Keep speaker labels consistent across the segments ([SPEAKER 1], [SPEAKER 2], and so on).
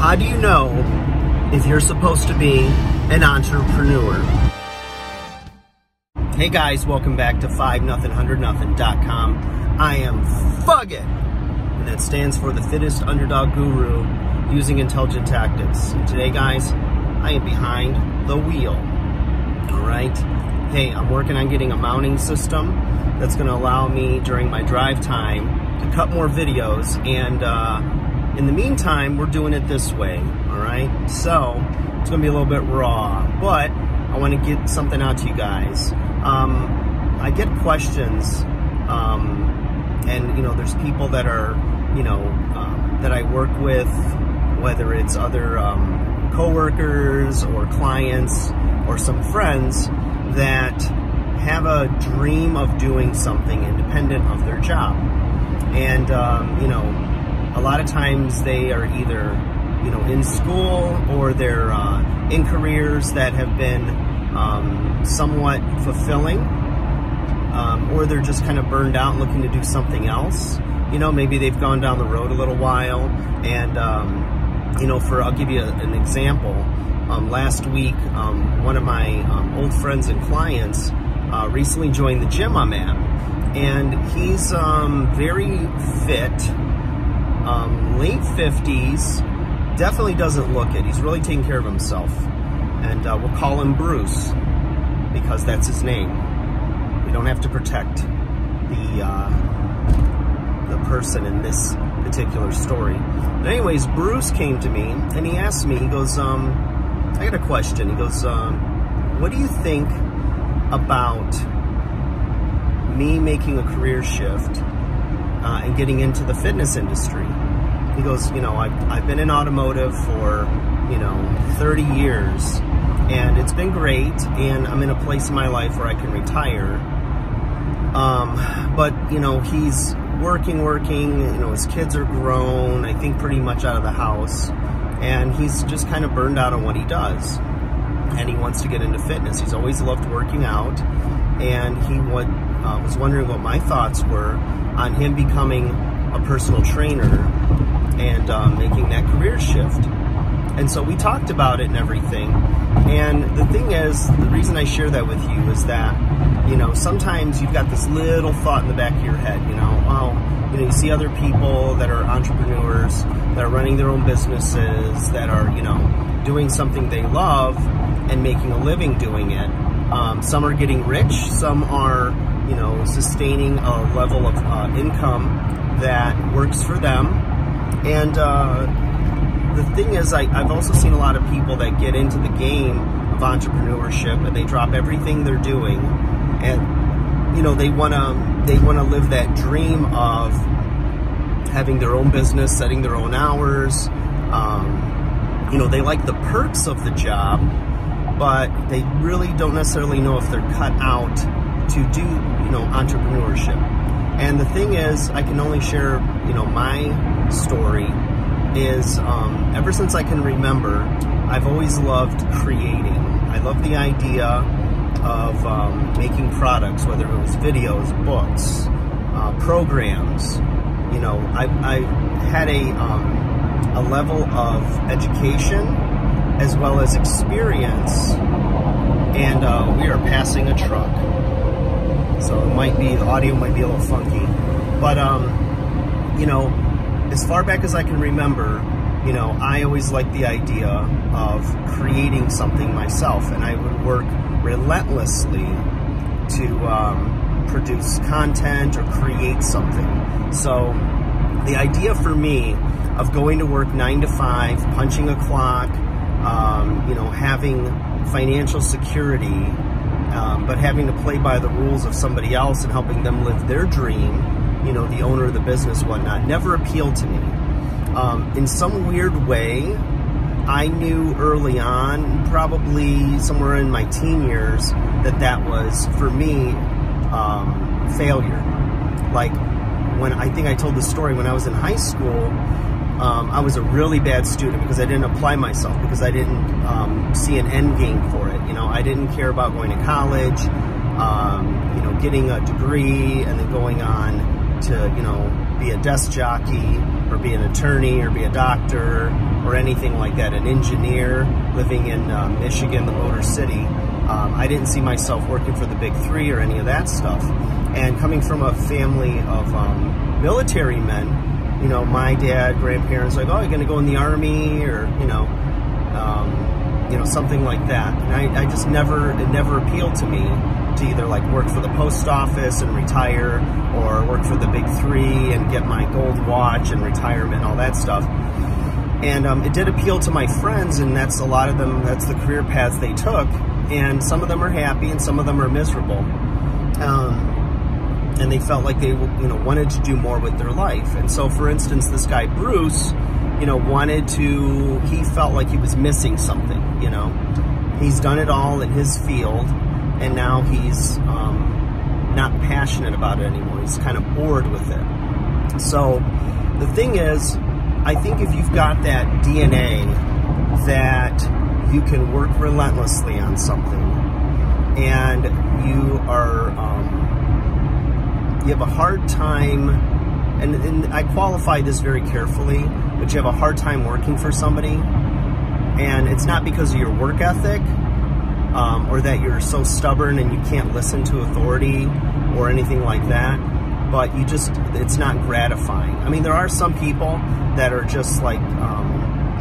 [SPEAKER 1] How do you know if you're supposed to be an entrepreneur? Hey guys, welcome back to 5nothing100nothing.com. I am Fuggit, and that stands for the fittest underdog guru using intelligent tactics. And today, guys, I am behind the wheel. All right. Hey, I'm working on getting a mounting system that's going to allow me during my drive time to cut more videos, and in the meantime, we're doing it this way, all right? So, it's gonna be a little bit raw, but I wanna get something out to you guys. I get questions, and there's people that are, that I work with, whether it's other coworkers or clients or some friends that have a dream of doing something independent of their job. And, a lot of times they are either, in school or they're in careers that have been somewhat fulfilling, or they're just kind of burned out and looking to do something else. Maybe they've gone down the road a little while, and, I'll give you an example. Last week, one of my old friends and clients recently joined the gym I'm at, and he's very fit. Late 50s, definitely doesn't look it. He's really taking care of himself. And we'll call him Bruce, because that's his name. We don't have to protect the person in this particular story. But anyways, Bruce came to me, and he asked me, he goes, I got a question. He goes, what do you think about me making a career shift and getting into the fitness industry? He goes, I've been in automotive for, 30 years, and it's been great, and I'm in a place in my life where I can retire. But, he's working, his kids are grown, I think pretty much out of the house, and he's just kind of burned out on what he does, and he wants to get into fitness. He's always loved working out, and he was wondering what my thoughts were on him becoming a personal trainer and making that career shift. And so we talked about it and everything. And the thing is, the reason I share that with you is that, sometimes you've got this little thought in the back of your head, you see other people that are entrepreneurs, that are running their own businesses, that are, doing something they love and making a living doing it. Some are getting rich, some are, sustaining a level of income that works for them. And the thing is, I've also seen a lot of people that get into the game of entrepreneurship, and they drop everything they're doing, and they wanna live that dream of having their own business, setting their own hours. They like the perks of the job, but they really don't necessarily know if they're cut out to do entrepreneurship. And the thing is, I can only share my story is ever since I can remember, I've always loved creating. I love the idea of making products, whether it was videos, books, programs. I had a level of education as well as experience, and we are passing a truck, so the audio might be a little funky, but as far back as I can remember, I always liked the idea of creating something myself, and I would work relentlessly to produce content or create something. So the idea for me of going to work 9 to 5, punching a clock, having financial security, but having to play by the rules of somebody else and helping them live their dream, the owner of the business, whatnot, never appealed to me. In some weird way, I knew early on, probably somewhere in my teen years, that was, for me, failure. Like, when I think I told the story, when I was in high school, I was a really bad student because I didn't apply myself, because I didn't see an end game for it. I didn't care about going to college, getting a degree, and then going on to, be a desk jockey, or be an attorney, or be a doctor, or anything like that. An engineer living in Michigan, the Motor City. I didn't see myself working for the big three or any of that stuff. And coming from a family of military men, you know, my dad, grandparents, like, oh, you're going to go in the Army, or, you know, something like that. And I just it never appealed to me to either like work for the post office and retire, or work for the big three and get my gold watch and retirement and all that stuff. And it did appeal to my friends, and that's a lot of them, that's the career paths they took. And some of them are happy and some of them are miserable. And they felt like they, you know, wanted to do more with their life. And so, for instance, this guy, Bruce, you know, he felt like he was missing something, you know. He's done it all in his field, and now he's not passionate about it anymore. He's kind of bored with it. So the thing is, I think if you've got that DNA that you can work relentlessly on something, and you have a hard time, and I qualify this very carefully, but you have a hard time working for somebody, and it's not because of your work ethic, or that you're so stubborn and you can't listen to authority or anything like that, but it's not gratifying. I mean, there are some people that are just like,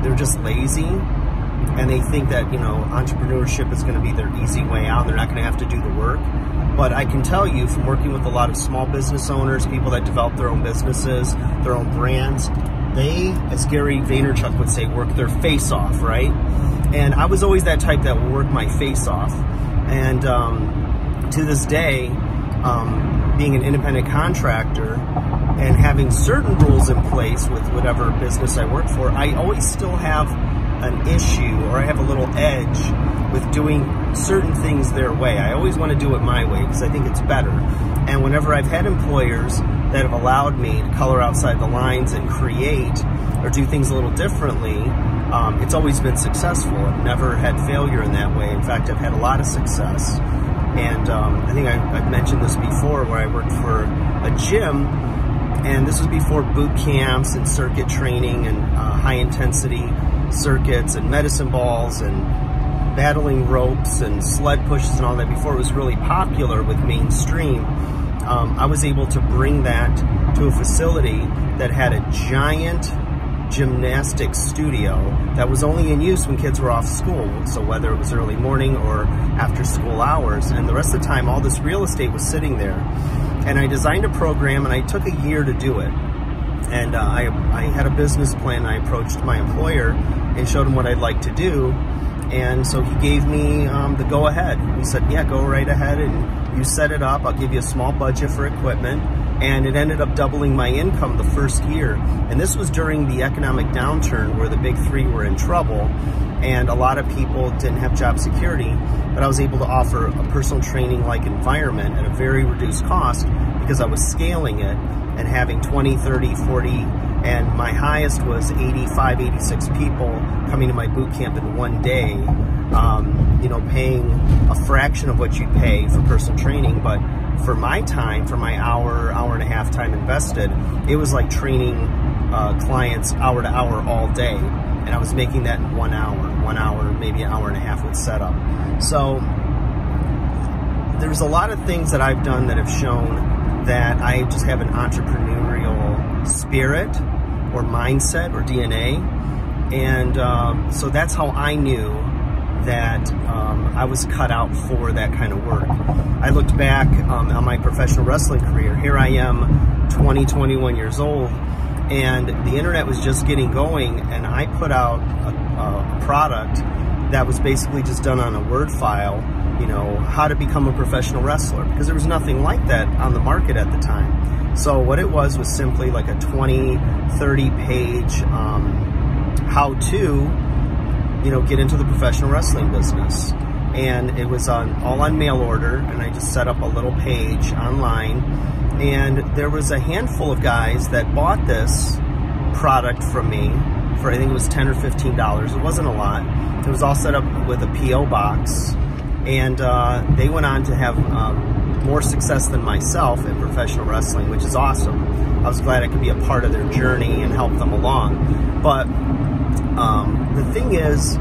[SPEAKER 1] they're just lazy, and they think that, you know, entrepreneurship is going to be their easy way out. They're not going to have to do the work. But I can tell you from working with a lot of small business owners, people that develop their own businesses, their own brands, they, as Gary Vaynerchuk would say, work their face off, right? And I was always that type that would work my face off. And to this day, being an independent contractor and having certain rules in place with whatever business I work for, I always still have an issue, or I have a little edge with doing certain things their way. I always want to do it my way because I think it's better. And whenever I've had employers that have allowed me to color outside the lines and create or do things a little differently, it's always been successful. I've never had failure in that way. In fact, I've had a lot of success. And I think I've mentioned this before, where I worked for a gym, and this was before boot camps and circuit training and high intensity circuits and medicine balls and battling ropes and sled pushes and all that. Before it was really popular with mainstream, I was able to bring that to a facility that had a giant gymnastics studio that was only in use when kids were off school, so whether it was early morning or after school hours, and the rest of the time all this real estate was sitting there. And I designed a program, and I took a year to do it. And I had a business plan. I approached my employer and showed him what I'd like to do, and so he gave me the go-ahead. He said, yeah, go right ahead and you set it up. I'll give you a small budget for equipment. And it ended up doubling my income the first year. And this was during the economic downturn where the big three were in trouble and a lot of people didn't have job security. But I was able to offer a personal training-like environment at a very reduced cost because I was scaling it and having 20, 30, 40, and my highest was 85, 86 people coming to my boot camp in one day, you know, paying a fraction of what you'd pay for personal training. But for my time, for my hour and a half time invested, it was like training clients hour to hour all day. And I was making that in 1 hour, maybe an hour and a half with setup. So there's a lot of things that I've done that have shown that I just have an entrepreneurial spirit or mindset or DNA. And so that's how I knew that I was cut out for that kind of work. I looked back on my professional wrestling career. Here I am, 20, 21 years old, and the internet was just getting going, and I put out a product that was basically just done on a Word file, you know, how to become a professional wrestler, because there was nothing like that on the market at the time. So what it was simply like a 20, 30 page how-to, you know, get into the professional wrestling business. And it was all on mail order, and I just set up a little page online, and there was a handful of guys that bought this product from me for, I think it was $10 or $15. It wasn't a lot. It was all set up with a P.O. box, and they went on to have more success than myself in professional wrestling, which is awesome. I was glad I could be a part of their journey and help them along. But The thing is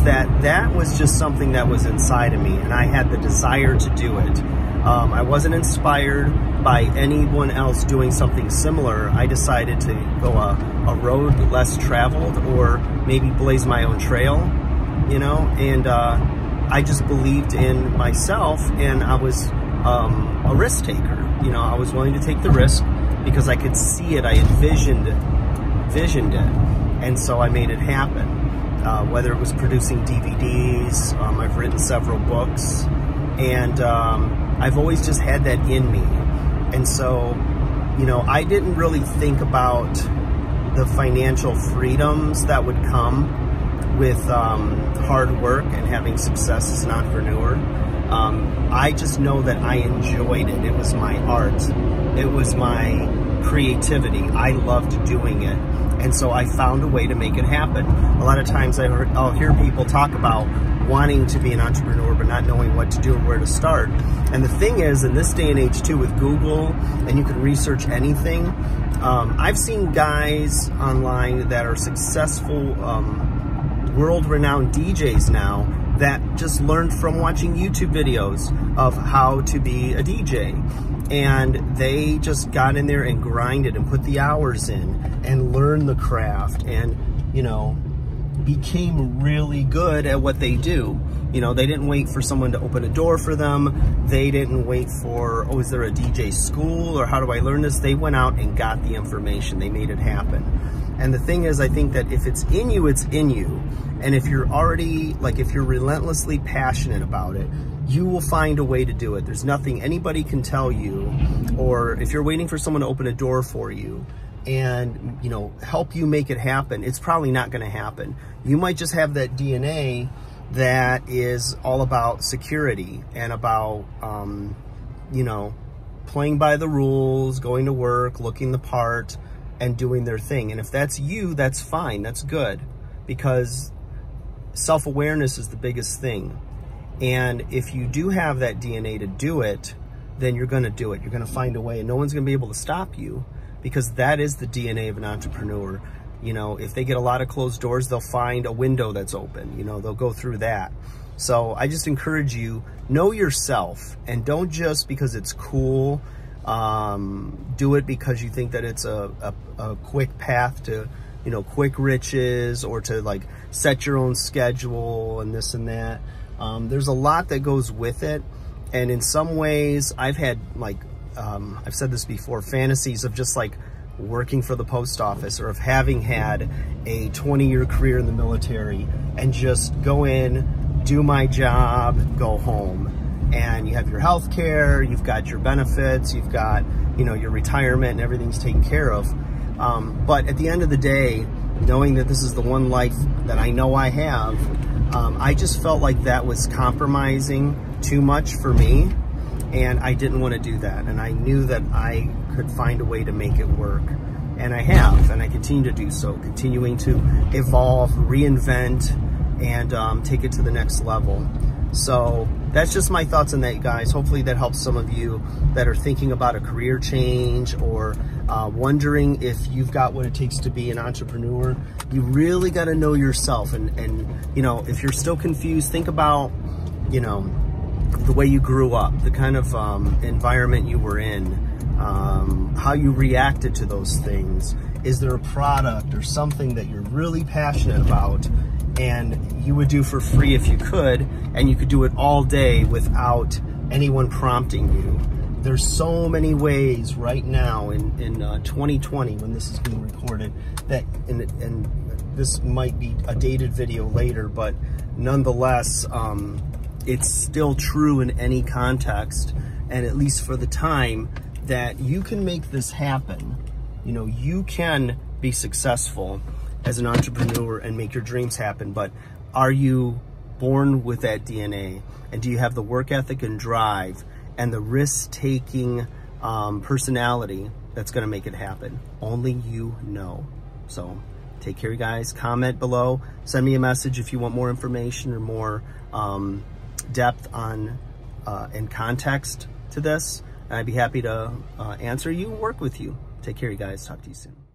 [SPEAKER 1] that was just something that was inside of me, and I had the desire to do it. I wasn't inspired by anyone else doing something similar. I decided to go a road less traveled, or maybe blaze my own trail, you know, and I just believed in myself, and I was a risk taker. You know, I was willing to take the risk because I could see it, I envisioned it, and so I made it happen. Whether it was producing DVDs, I've written several books, and I've always just had that in me. And so, you know, I didn't really think about the financial freedoms that would come with hard work and having success as an entrepreneur. I just know that I enjoyed it. It was my art. It was my creativity. I loved doing it. And so I found a way to make it happen. A lot of times I'll hear people talk about wanting to be an entrepreneur but not knowing what to do or where to start. And the thing is, in this day and age too, with Google, and you can research anything, I've seen guys online that are successful, world-renowned DJs now that just learned from watching YouTube videos of how to be a DJ. And they just got in there and grinded and put the hours in and learned the craft, and, you know, became really good at what they do. You know, they didn't wait for someone to open a door for them. They didn't wait for, oh, is there a DJ school, or how do I learn this? They went out and got the information. They made it happen. And the thing is, I think that if it's in you, it's in you. And if you're already, like, if you're relentlessly passionate about it, you will find a way to do it. There's nothing anybody can tell you, or if you're waiting for someone to open a door for you and, you know, help you make it happen, it's probably not going to happen. You might just have that DNA that is all about security and about, you know, playing by the rules, going to work, looking the part, and doing their thing. And if that's you, that's fine. That's good, because self-awareness is the biggest thing. And if you do have that DNA to do it, then you're going to do it. You're going to find a way, and no one's going to be able to stop you, because that is the DNA of an entrepreneur. You know, if they get a lot of closed doors, they'll find a window that's open. You know, they'll go through that. So I just encourage you, know yourself, and don't just because it's cool, do it because you think that it's a quick path to, you know, quick riches, or to like set your own schedule and this and that. There's a lot that goes with it. And in some ways I've had, like, I've said this before, fantasies of just like working for the post office, or of having had a 20-year career in the military and just go in, do my job, go home. And you have your health care, you've got your benefits, you've got, you know, your retirement, and everything's taken care of. But at the end of the day, knowing that this is the one life that I know I have, I just felt like that was compromising too much for me, and I didn't want to do that. And I knew that I could find a way to make it work, and I have, and I continue to do so, continuing to evolve, reinvent, and take it to the next level. So that's just my thoughts on that, guys. Hopefully that helps some of you that are thinking about a career change, or wondering if you've got what it takes to be an entrepreneur. You really got to know yourself, and you know, if you're still confused, think about, you know, the way you grew up, the kind of environment you were in, how you reacted to those things. Is there a product or something that you're really passionate about and you would do for free if you could, and you could do it all day without anyone prompting you? There's so many ways right now in 2020, when this is being recorded, that, and this might be a dated video later, but nonetheless, it's still true in any context, and at least for the time, that you can make this happen. You know, you can be successful as an entrepreneur and make your dreams happen, but are you born with that DNA? And do you have the work ethic and drive and the risk-taking personality that's going to make it happen? Only you know. So take care, you guys. Comment below. Send me a message if you want more information or more depth on and context to this. And I'd be happy to answer you, work with you. Take care, you guys. Talk to you soon.